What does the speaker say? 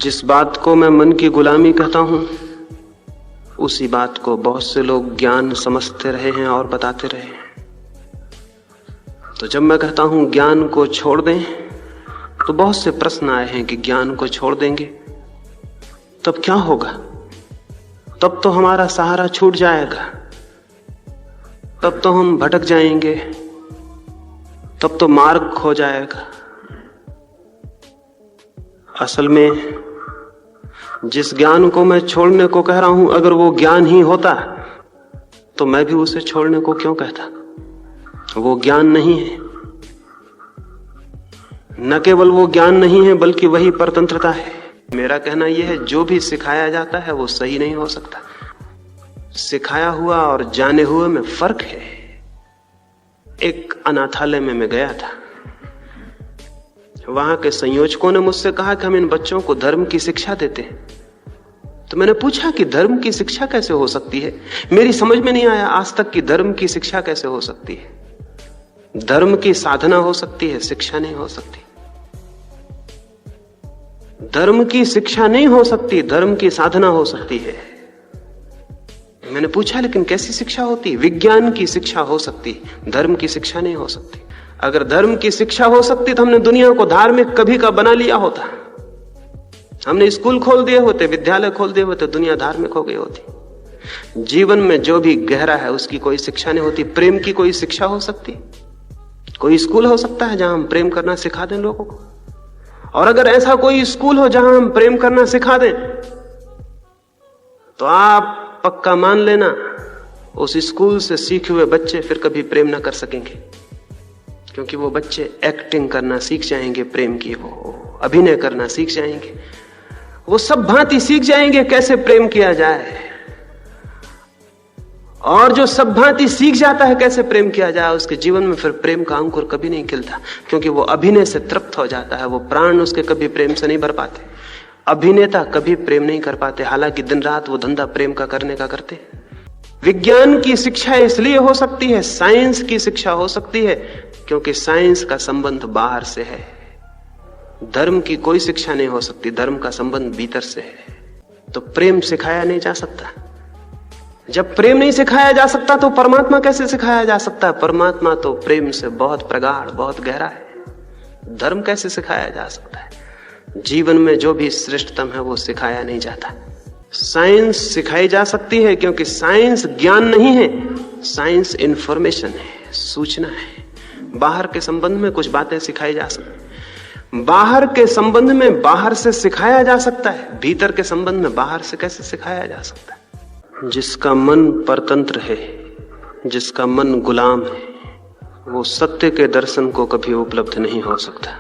जिस बात को मैं मन की गुलामी कहता हूं, उसी बात को बहुत से लोग ज्ञान समझते रहे हैं और बताते रहे हैं। तो जब मैं कहता हूं ज्ञान को छोड़ दें, तो बहुत से प्रश्न आए हैं कि ज्ञान को छोड़ देंगे तब क्या होगा? तब तो हमारा सहारा छूट जाएगा, तब तो हम भटक जाएंगे, तब तो मार्ग खो जाएगा। असल में जिस ज्ञान को मैं छोड़ने को कह रहा हूं, अगर वो ज्ञान ही होता तो मैं भी उसे छोड़ने को क्यों कहता? वो ज्ञान नहीं है। न केवल वो ज्ञान नहीं है, बल्कि वही परतंत्रता है। मेरा कहना यह है, जो भी सिखाया जाता है वो सही नहीं हो सकता। सिखाया हुआ और जाने हुए में फर्क है। एक अनाथालय में मैं गया था, वहां के संयोजकों ने मुझसे कहा कि हम इन बच्चों को धर्म की शिक्षा देते हैं। तो मैंने पूछा कि धर्म की शिक्षा कैसे हो सकती है? मेरी समझ में नहीं आया आज तक कि धर्म की शिक्षा कैसे हो सकती है। धर्म की साधना हो सकती है, शिक्षा नहीं हो सकती। धर्म की शिक्षा नहीं हो सकती, धर्म की साधना हो सकती है। मैंने पूछा लेकिन कैसी शिक्षा होती? विज्ञान की शिक्षा हो सकती, धर्म की शिक्षा नहीं हो सकती। अगर धर्म की शिक्षा हो सकती तो हमने दुनिया को धार्मिक कभी का बना लिया होता। हमने स्कूल खोल दिए होते, विद्यालय खोल दिए होते, दुनिया धार्मिक हो गई होती। जीवन में जो भी गहरा है उसकी कोई शिक्षा नहीं होती। प्रेम की कोई शिक्षा हो सकती? कोई स्कूल हो सकता है जहां हम प्रेम करना सिखा दें लोगों को? और अगर ऐसा कोई स्कूल हो जहां हम प्रेम करना सिखा दें, तो आप पक्का मान लेना उस स्कूल से सीखे हुए बच्चे फिर कभी प्रेम ना कर सकेंगे, क्योंकि वो बच्चे एक्टिंग करना सीख जाएंगे, प्रेम की वो अभिनय करना सीख जाएंगे, वो सब भांति सीख जाएंगे कैसे प्रेम किया जाए। और जो सब भांति सीख जाता है कैसे प्रेम किया जाए, उसके जीवन में फिर प्रेम का अंकुर कभी नहीं खिलता, क्योंकि वो अभिनय से तृप्त हो जाता है। वो प्राण उसके कभी प्रेम से नहीं भर पाते। अभिनेता कभी प्रेम नहीं कर पाते, हालांकि दिन रात वो धंधा प्रेम का करने का करते। विज्ञान की शिक्षा इसलिए हो सकती है, साइंस की शिक्षा हो सकती है, क्योंकि साइंस का संबंध बाहर से है। धर्म की कोई शिक्षा नहीं हो सकती, धर्म का संबंध भीतर से है। तो प्रेम सिखाया नहीं जा सकता। जब प्रेम नहीं सिखाया जा सकता तो परमात्मा कैसे सिखाया जा सकता है? परमात्मा तो प्रेम से बहुत प्रगाढ़, बहुत गहरा है। धर्म कैसे सिखाया जा सकता है? जीवन में जो भी श्रेष्ठतम है वो सिखाया नहीं जाता। साइंस सिखाई जा सकती है, क्योंकि साइंस ज्ञान नहीं है, साइंस इंफॉर्मेशन है, सूचना है। बाहर के संबंध में कुछ बातें सिखाई जा सकती, बाहर के संबंध में बाहर से सिखाया जा सकता है, भीतर के संबंध में बाहर से कैसे सिखाया जा सकता है? जिसका मन परतंत्र है, जिसका मन गुलाम है, वो सत्य के दर्शन को कभी उपलब्ध नहीं हो सकता।